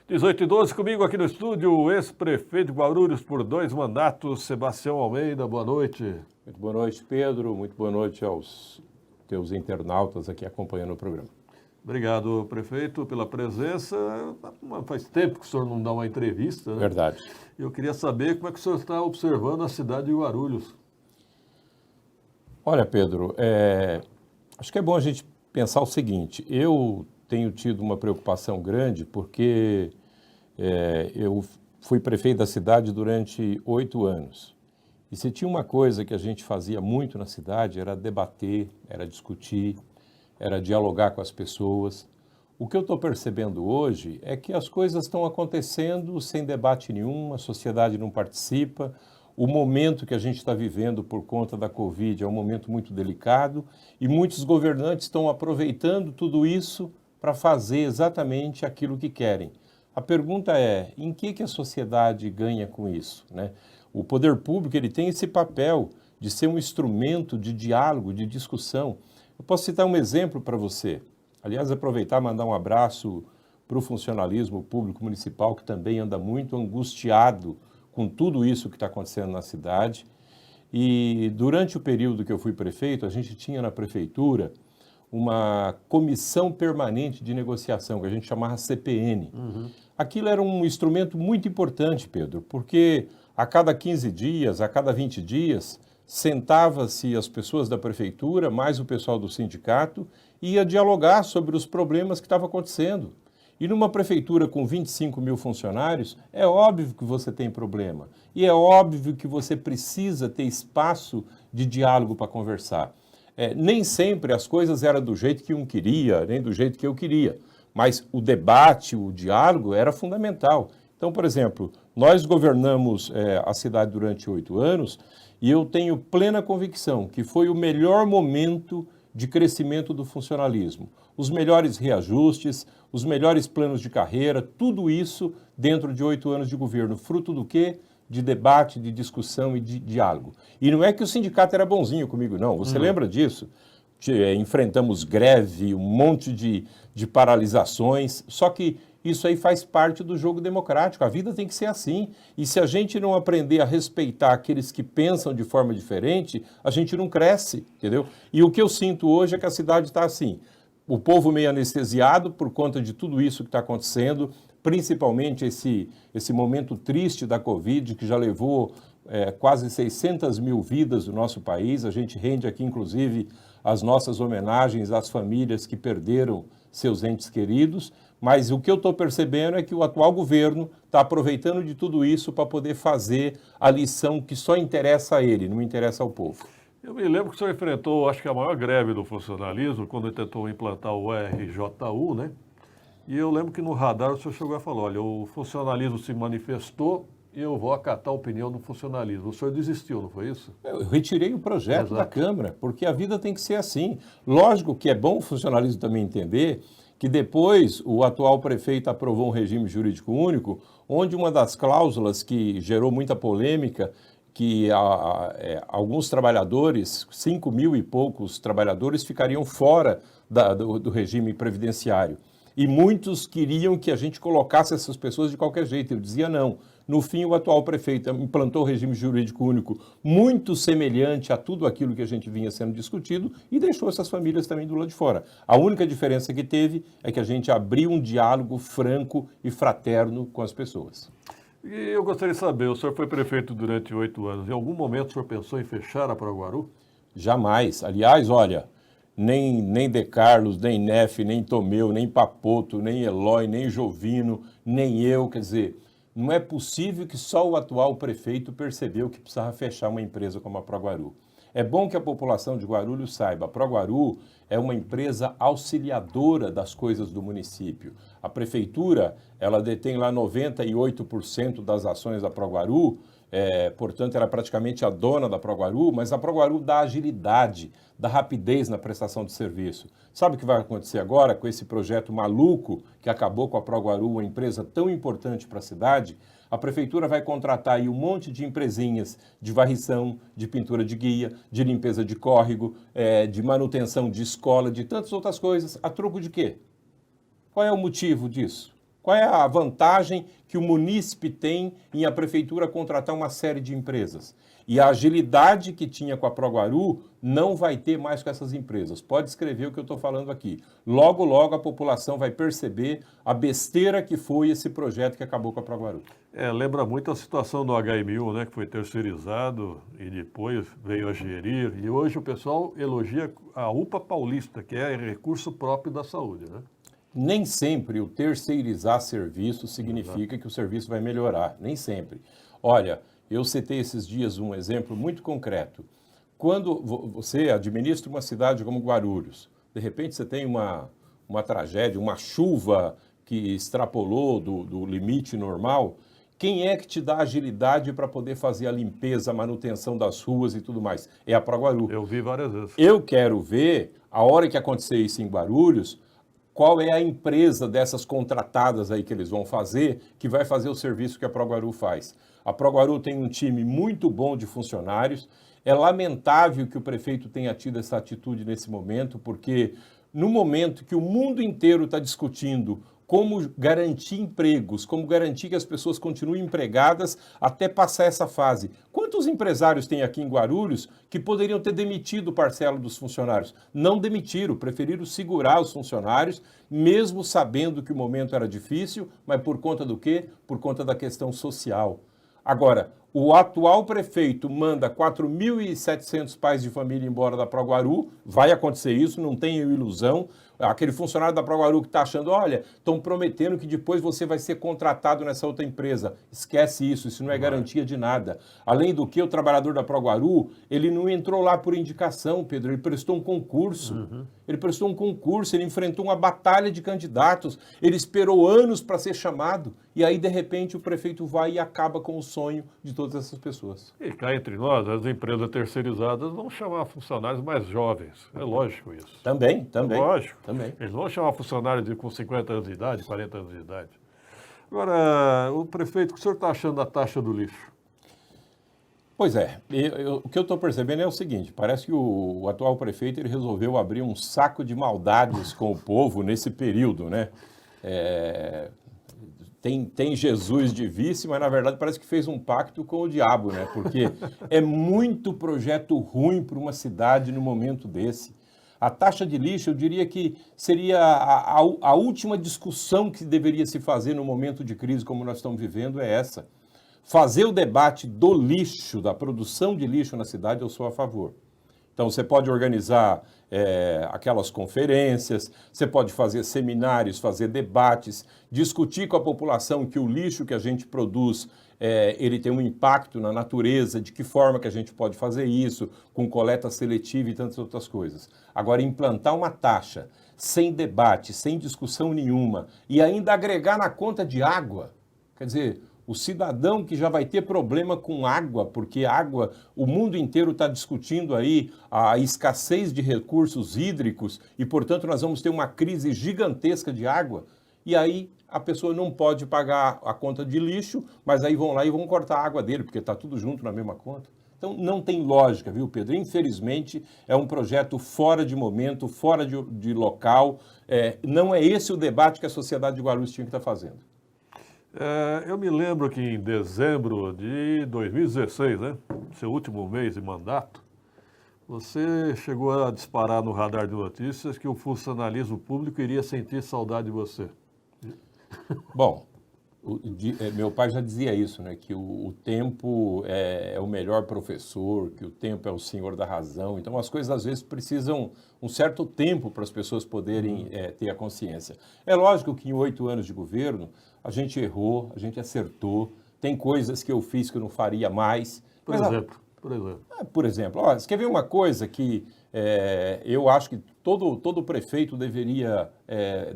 18h12, comigo aqui no estúdio, o ex-prefeito de Guarulhos por 2 mandatos, Sebastião Almeida. Boa noite. Muito boa noite, Pedro. Muito boa noite aos teus internautas aqui acompanhando o programa. Obrigado, prefeito, pela presença. Faz tempo que o senhor não dá uma entrevista, né? Verdade. Eu queria saber como é que o senhor está observando a cidade de Guarulhos. Olha, Pedro, acho que é bom a gente pensar o seguinte. Eu tenho tido uma preocupação grande porque eu fui prefeito da cidade durante 8 anos. E se tinha uma coisa que a gente fazia muito na cidade era debater, era discutir, era dialogar com as pessoas. O que eu estou percebendo hoje é que as coisas estão acontecendo sem debate nenhum, a sociedade não participa. O momento que a gente está vivendo por conta da Covid é um momento muito delicado e muitos governantes estão aproveitando tudo isso para fazer exatamente aquilo que querem. A pergunta é, em que a sociedade ganha com isso, né? O poder público ele tem esse papel de ser um instrumento de diálogo, de discussão. Eu posso citar um exemplo para você. Aliás, aproveitar e mandar um abraço para o funcionalismo público municipal, que também anda muito angustiado com tudo isso que está acontecendo na cidade. E durante o período que eu fui prefeito, a gente tinha na prefeitura uma comissão permanente de negociação, que a gente chamava CPN. Aquilo era um instrumento muito importante, Pedro, porque a cada 15 dias, a cada 20 dias, sentava-se as pessoas da prefeitura, mais o pessoal do sindicato, e ia dialogar sobre os problemas que estavam acontecendo. E numa prefeitura com 25 mil funcionários, é óbvio que você tem problema. E é óbvio que você precisa ter espaço de diálogo para conversar. Nem sempre as coisas eram do jeito que um queria, nem do jeito que eu queria. Mas o debate, o diálogo era fundamental. Então, por exemplo, nós governamos a cidade durante 8 anos e eu tenho plena convicção que foi o melhor momento de crescimento do funcionalismo. Os melhores reajustes, os melhores planos de carreira, tudo isso dentro de 8 anos de governo. Fruto do quê? De debate, de discussão e de diálogo. E não é que o sindicato era bonzinho comigo, não. Você lembra disso? Enfrentamos greve, um monte de paralisações, só que isso aí faz parte do jogo democrático. A vida tem que ser assim. E se a gente não aprender a respeitar aqueles que pensam de forma diferente, a gente não cresce, entendeu? E o que eu sinto hoje é que a cidade está assim. O povo meio anestesiado por conta de tudo isso que está acontecendo, principalmente esse momento triste da Covid, que já levou quase 600 mil vidas do nosso país. A gente rende aqui, inclusive, as nossas homenagens às famílias que perderam seus entes queridos, mas o que eu estou percebendo é que o atual governo está aproveitando de tudo isso para poder fazer a lição que só interessa a ele, não interessa ao povo. Eu me lembro que o senhor enfrentou, acho que a maior greve do funcionalismo, quando ele tentou implantar o RJU, né? E eu lembro que no radar o senhor chegou a falar, olha, o funcionalismo se manifestou e eu vou acatar a opinião do funcionalismo. O senhor desistiu, não foi isso? Eu retirei o projeto da Câmara, porque a vida tem que ser assim. Lógico que é bom o funcionalismo também entender que depois o atual prefeito aprovou um regime jurídico único, onde uma das cláusulas que gerou muita polêmica, que alguns trabalhadores, 5 mil e poucos trabalhadores, ficariam fora do regime previdenciário. E muitos queriam que a gente colocasse essas pessoas de qualquer jeito. Eu dizia não. No fim, o atual prefeito implantou o regime jurídico único muito semelhante a tudo aquilo que a gente vinha sendo discutido e deixou essas famílias também do lado de fora. A única diferença que teve é que a gente abriu um diálogo franco e fraterno com as pessoas. E eu gostaria de saber, o senhor foi prefeito durante 8 anos. Em algum momento o senhor pensou em fechar a Proguaru? Jamais. Aliás, olha, nem De Carlos, nem Neff, nem Tomeu, nem Papoto, nem Eloy, nem Jovino, nem eu, quer dizer, não é possível que só o atual prefeito percebeu que precisava fechar uma empresa como a Proguaru. É bom que a população de Guarulhos saiba, a Proguaru é uma empresa auxiliadora das coisas do município. A prefeitura, ela detém lá 98% das ações da Proguaru, portanto, era praticamente a dona da Proguaru, mas a Proguaru dá agilidade, dá rapidez na prestação de serviço. Sabe o que vai acontecer agora com esse projeto maluco que acabou com a Proguaru, uma empresa tão importante para a cidade? A prefeitura vai contratar aí um monte de empresinhas de varrição, de pintura de guia, de limpeza de córrego, de manutenção de escola, de tantas outras coisas. A troco de quê? Qual é o motivo disso? Qual é a vantagem que o munícipe tem em a prefeitura contratar uma série de empresas? E a agilidade que tinha com a Proguaru não vai ter mais com essas empresas. Pode escrever o que eu estou falando aqui. Logo, logo a população vai perceber a besteira que foi esse projeto que acabou com a Proguaru. Lembra muito a situação do HMU, né, que foi terceirizado e depois veio a gerir. E hoje o pessoal elogia a UPA Paulista, que é recurso próprio da saúde, né? Nem sempre o terceirizar serviço significa que o serviço vai melhorar. Nem sempre. Olha, eu citei esses dias um exemplo muito concreto. Quando você administra uma cidade como Guarulhos, de repente você tem uma tragédia, uma chuva que extrapolou do limite normal, quem é que te dá agilidade para poder fazer a limpeza, a manutenção das ruas e tudo mais? É a Proguaru. Eu vi várias vezes. Eu quero ver, a hora que acontecer isso em Guarulhos, qual é a empresa dessas contratadas aí que eles vão fazer, que vai fazer o serviço que a Proguaru faz. A Proguaru tem um time muito bom de funcionários. É lamentável que o prefeito tenha tido essa atitude nesse momento, porque no momento que o mundo inteiro está discutindo como garantir empregos, como garantir que as pessoas continuem empregadas até passar essa fase. Quantos empresários tem aqui em Guarulhos que poderiam ter demitido parcela dos funcionários? Não demitiram, preferiram segurar os funcionários, mesmo sabendo que o momento era difícil, mas por conta do quê? Por conta da questão social. Agora, o atual prefeito manda 4.700 pais de família embora da Proguaru, vai acontecer isso, não tenho ilusão. Aquele funcionário da Proguaru que está achando, olha, estão prometendo que depois você vai ser contratado nessa outra empresa. Esquece isso não é garantia de nada. Além do que, o trabalhador da Proguaru, ele não entrou lá por indicação, Pedro, ele prestou um concurso. Ele prestou um concurso, ele enfrentou uma batalha de candidatos, ele esperou anos para ser chamado, e aí, de repente, o prefeito vai e acaba com o sonho de todas essas pessoas. E cá entre nós, as empresas terceirizadas vão chamar funcionários mais jovens. É lógico isso. Também. É lógico. Também. Eles vão chamar funcionários com 50 anos de idade, 40 anos de idade. Agora, o prefeito, o que o senhor está achando da taxa do lixo? Pois é, o que eu estou percebendo é o seguinte, parece que o atual prefeito ele resolveu abrir um saco de maldades com o povo nesse período, né? Tem Jesus de vice, mas na verdade parece que fez um pacto com o diabo, né? Porque é muito projeto ruim para uma cidade no momento desse. A taxa de lixo, eu diria que seria a última discussão que deveria se fazer no momento de crise como nós estamos vivendo, é essa. Fazer o debate do lixo, da produção de lixo na cidade, eu sou a favor. Então, você pode organizar aquelas conferências, você pode fazer seminários, fazer debates, discutir com a população que o lixo que a gente produz, ele tem um impacto na natureza, de que forma que a gente pode fazer isso, com coleta seletiva e tantas outras coisas. Agora, implantar uma taxa sem debate, sem discussão nenhuma, e ainda agregar na conta de água, quer dizer, o cidadão que já vai ter problema com água, porque água, o mundo inteiro está discutindo aí a escassez de recursos hídricos e, portanto, nós vamos ter uma crise gigantesca de água. E aí a pessoa não pode pagar a conta de lixo, mas aí vão lá e vão cortar a água dele, porque está tudo junto na mesma conta. Então não tem lógica, viu, Pedro? Infelizmente é um projeto fora de momento, fora de local. Não é esse o debate que a sociedade de Guarulhos tinha que estar fazendo. Eu me lembro que em dezembro de 2016, né, seu último mês de mandato, você chegou a disparar no radar de notícias que o funcionalismo público iria sentir saudade de você. Bom, meu pai já dizia isso, né, que o tempo é o melhor professor, que o tempo é o senhor da razão. Então, as coisas às vezes precisam um certo tempo para as pessoas poderem ter a consciência. É lógico que em 8 anos de governo, a gente errou, a gente acertou, tem coisas que eu fiz que eu não faria mais. Por exemplo. Você quer ver uma coisa que eu acho que todo prefeito deveria,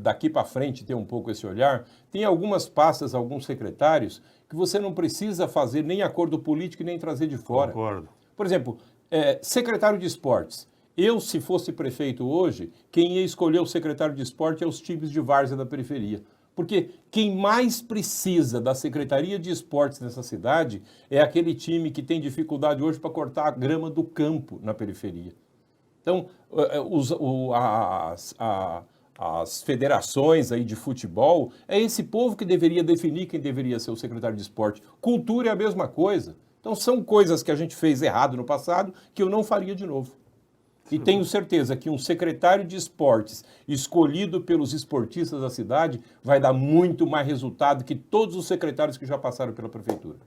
daqui para frente, ter um pouco esse olhar? Tem algumas pastas, alguns secretários, que você não precisa fazer nem acordo político e nem trazer de fora. Concordo. Por exemplo, secretário de esportes. Eu, se fosse prefeito hoje, quem ia escolher o secretário de esporte é os times de várzea da periferia. Porque quem mais precisa da Secretaria de Esportes nessa cidade é aquele time que tem dificuldade hoje para cortar a grama do campo na periferia. Então, as federações aí de futebol, é esse povo que deveria definir quem deveria ser o secretário de esporte. Cultura é a mesma coisa. Então são coisas que a gente fez errado no passado que eu não faria de novo. E tenho certeza que um secretário de esportes escolhido pelos esportistas da cidade vai dar muito mais resultado que todos os secretários que já passaram pela prefeitura.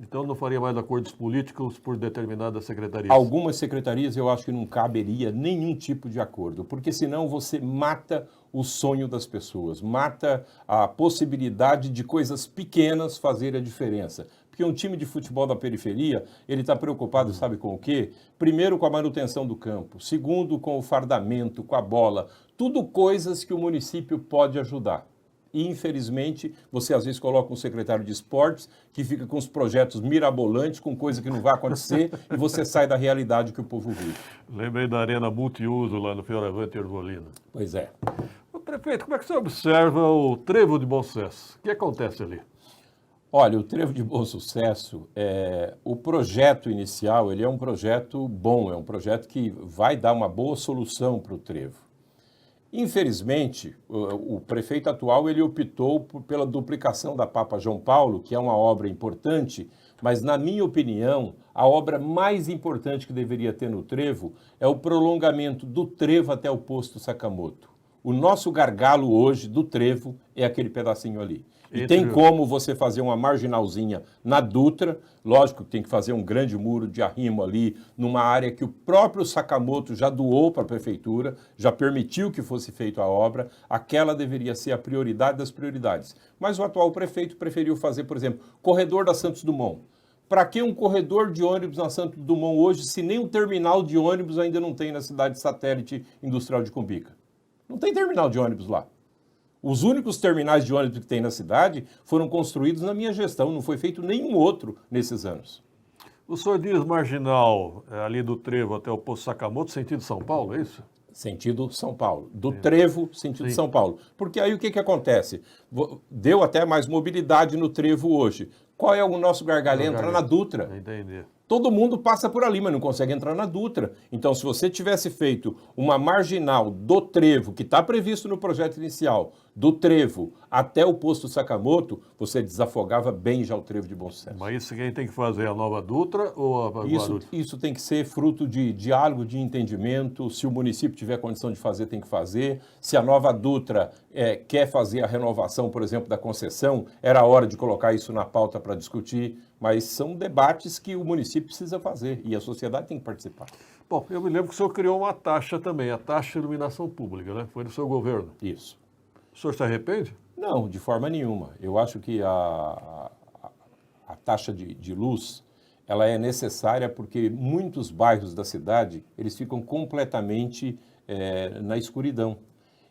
Então não faria mais acordos políticos por determinadas secretarias? Algumas secretarias eu acho que não caberia nenhum tipo de acordo, porque senão você mata o sonho das pessoas, mata a possibilidade de coisas pequenas fazerem a diferença. Porque um time de futebol da periferia, ele está preocupado, sabe com o quê? Primeiro, com a manutenção do campo. Segundo, com o fardamento, com a bola. Tudo coisas que o município pode ajudar. E, infelizmente, você às vezes coloca um secretário de esportes que fica com os projetos mirabolantes, com coisa que não vai acontecer, e você sai da realidade que o povo vive. Lembrei da arena multiuso lá no Fioravante Ervolina. Pois é. Ô, prefeito, como é que você observa o Trevo de Bom Sucesso? O que acontece ali? Olha, o Trevo de Bom Sucesso, o projeto inicial, ele é um projeto bom, é um projeto que vai dar uma boa solução para o Trevo. Infelizmente, o prefeito atual ele optou pela duplicação da Papa João Paulo, que é uma obra importante, mas, na minha opinião, a obra mais importante que deveria ter no Trevo é o prolongamento do Trevo até o posto Sakamoto. O nosso gargalo hoje do Trevo é aquele pedacinho ali. E tem como você fazer uma marginalzinha na Dutra, lógico que tem que fazer um grande muro de arrimo ali, numa área que o próprio Sakamoto já doou para a prefeitura, já permitiu que fosse feita a obra, aquela deveria ser a prioridade das prioridades. Mas o atual prefeito preferiu fazer, por exemplo, corredor da Santos Dumont. Para que um corredor de ônibus na Santos Dumont hoje, se nem um terminal de ônibus ainda não tem na cidade satélite industrial de Cumbica? Não tem terminal de ônibus lá. Os únicos terminais de ônibus que tem na cidade foram construídos na minha gestão, não foi feito nenhum outro nesses anos. O senhor diz marginal ali do Trevo até o posto Sakamoto, sentido São Paulo, é isso? Sentido São Paulo. Do Trevo, sentido São Paulo. Porque aí o que acontece? Deu até mais mobilidade no Trevo hoje. Qual é o nosso gargalo? Entra na Dutra. Entendi. Todo mundo passa por ali, mas não consegue entrar na Dutra. Então, se você tivesse feito uma marginal do Trevo, que está previsto no projeto inicial, do Trevo até o posto Sakamoto, você desafogava bem já o Trevo de Bom Sucesso. Mas isso quem tem que fazer? A nova Dutra ou a Guarulhos? Isso tem que ser fruto de diálogo, de entendimento. Se o município tiver condição de fazer, tem que fazer. Se a nova Dutra quer fazer a renovação, por exemplo, da concessão, era a hora de colocar isso na pauta para discutir. Mas são debates que o município precisa fazer e a sociedade tem que participar. Bom, eu me lembro que o senhor criou uma taxa também, a taxa de iluminação pública, né? Foi no seu governo. Isso. O senhor se arrepende? Não, de forma nenhuma. Eu acho que a taxa de luz, ela é necessária porque muitos bairros da cidade, eles ficam completamente na escuridão.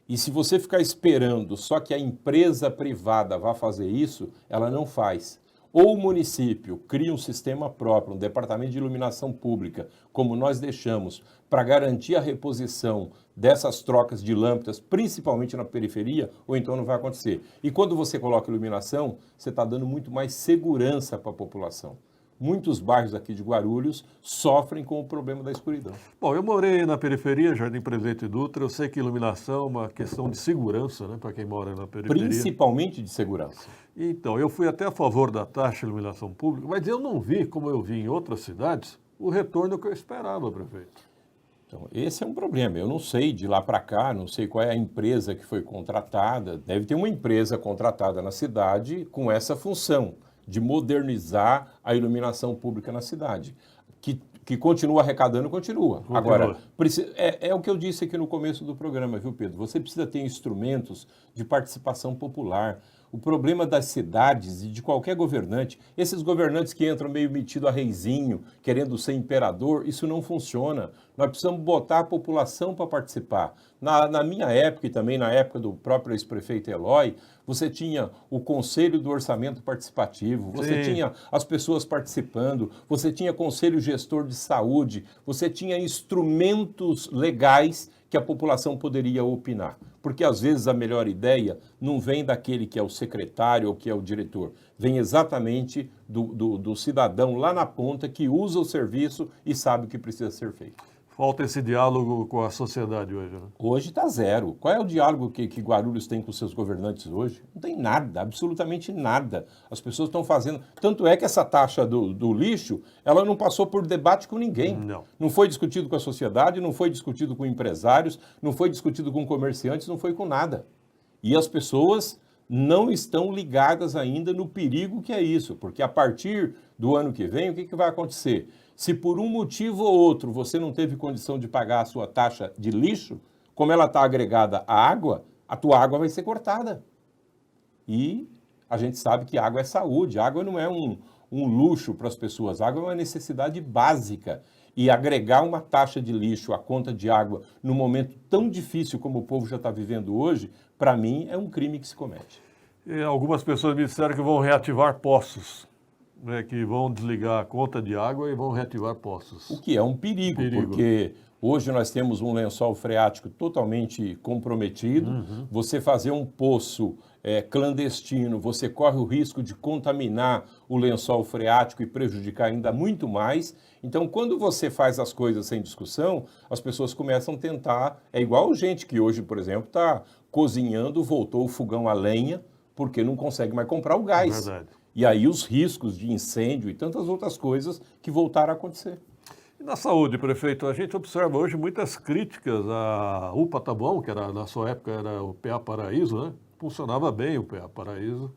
E se você ficar esperando só que a empresa privada vá fazer isso, ela não faz. Ou o município cria um sistema próprio, um departamento de iluminação pública, como nós deixamos, para garantir a reposição dessas trocas de lâmpadas, principalmente na periferia, ou então não vai acontecer. E quando você coloca iluminação, você está dando muito mais segurança para a população. Muitos bairros aqui de Guarulhos sofrem com o problema da escuridão. Bom, eu morei na periferia, Jardim Presidente Dutra, eu sei que iluminação é uma questão de segurança, né, para quem mora na periferia. Principalmente de segurança. Então, eu fui até a favor da taxa de iluminação pública, mas eu não vi, como eu vi em outras cidades, o retorno que eu esperava, prefeito. Então, esse é um problema. Eu não sei de lá para cá, não sei qual é a empresa que foi contratada. Deve ter uma empresa contratada na cidade com essa função de modernizar a iluminação pública na cidade. Que continua arrecadando, continua. Agora, é o que eu disse aqui no começo do programa, viu, Pedro? Você precisa ter instrumentos de participação popular. O problema das cidades e de qualquer governante, esses governantes que entram meio metido a reizinho, querendo ser imperador, isso não funciona. Nós precisamos botar a população para participar. Na minha época e também na época do próprio ex-prefeito Eloy, você tinha o Conselho do Orçamento Participativo, você tinha as pessoas participando, você tinha Conselho Gestor de Saúde, você tinha instrumentos legais que a população poderia opinar. Porque às vezes a melhor ideia não vem daquele que é o secretário ou que é o diretor, vem exatamente do cidadão lá na ponta que usa o serviço e sabe o que precisa ser feito. Falta esse diálogo com a sociedade hoje, né? Hoje está zero. Qual é o diálogo que Guarulhos tem com seus governantes hoje? Não tem nada, absolutamente nada. As pessoas estão fazendo... Tanto é que essa taxa do lixo, ela não passou por debate com ninguém. Não. Não foi discutido com a sociedade, não foi discutido com empresários, não foi discutido com comerciantes, não foi com nada. E as pessoas não estão ligadas ainda no perigo que é isso, porque a partir do ano que vem, o que vai acontecer? Se por um motivo ou outro você não teve condição de pagar a sua taxa de lixo, como ela está agregada à água, a tua água vai ser cortada. E a gente sabe que água é saúde, água não é um luxo para as pessoas, água é uma necessidade básica. E agregar uma taxa de lixo à conta de água num momento tão difícil como o povo já está vivendo hoje, para mim é um crime que se comete. E algumas pessoas me disseram que vão reativar poços, né, que vão desligar a conta de água e vão reativar poços. O que é um perigo, porque hoje nós temos um lençol freático totalmente comprometido. Você fazer um poço clandestino, você corre o risco de contaminar o lençol freático e prejudicar ainda muito mais. Então, quando você faz as coisas sem discussão, as pessoas começam a tentar... É igual gente que hoje, por exemplo, está cozinhando, voltou o fogão a lenha, porque não consegue mais comprar o gás. Verdade. E aí os riscos de incêndio e tantas outras coisas que voltaram a acontecer. E na saúde, prefeito, a gente observa hoje muitas críticas à UPA Taboão, que era, na sua época era o PA Paraíso, né? Funcionava bem o PA Paraíso.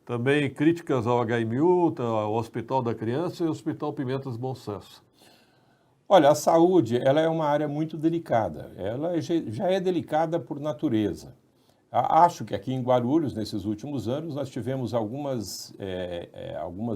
Também críticas ao HMU, ao Hospital da Criança e ao Hospital Pimentas Bom Sucesso. Olha, a saúde ela é uma área muito delicada. Ela já é delicada por natureza. Acho que aqui em Guarulhos, nesses últimos anos, nós tivemos algumas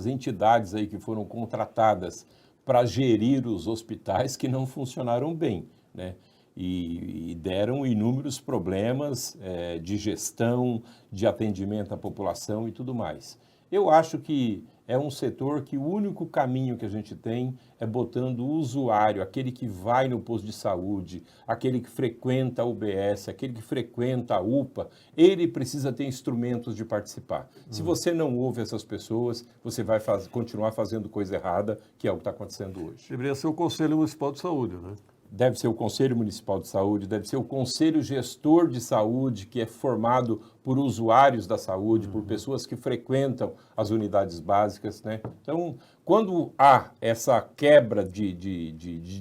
entidades aí que foram contratadas para gerir os hospitais que não funcionaram bem, né? E deram inúmeros problemas de gestão, de atendimento à população e tudo mais. Eu acho que é um setor que o único caminho que a gente tem é botando o usuário, aquele que vai no posto de saúde, aquele que frequenta a UBS, aquele que frequenta a UPA, ele precisa ter instrumentos de participar. Se você não ouve essas pessoas, você vai continuar fazendo coisa errada, que é o que está acontecendo hoje. Deveria ser o Conselho Municipal de Saúde, né? Deve ser o Conselho Municipal de Saúde, deve ser o Conselho Gestor de Saúde, que é formado por usuários da saúde, por pessoas que frequentam as unidades básicas, né? Então, quando há essa quebra de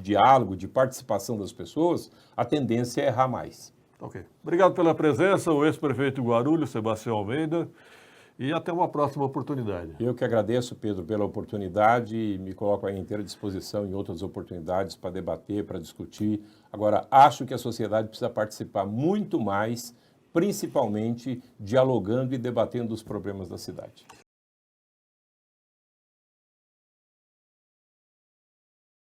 diálogo, de participação das pessoas, a tendência é errar mais. Ok. Obrigado pela presença, o ex-prefeito de Guarulhos, Sebastião Almeida, e até uma próxima oportunidade. Eu que agradeço, Pedro, pela oportunidade e me coloco à inteira disposição em outras oportunidades para debater, para discutir. Agora, acho que a sociedade precisa participar muito mais, principalmente dialogando e debatendo os problemas da cidade.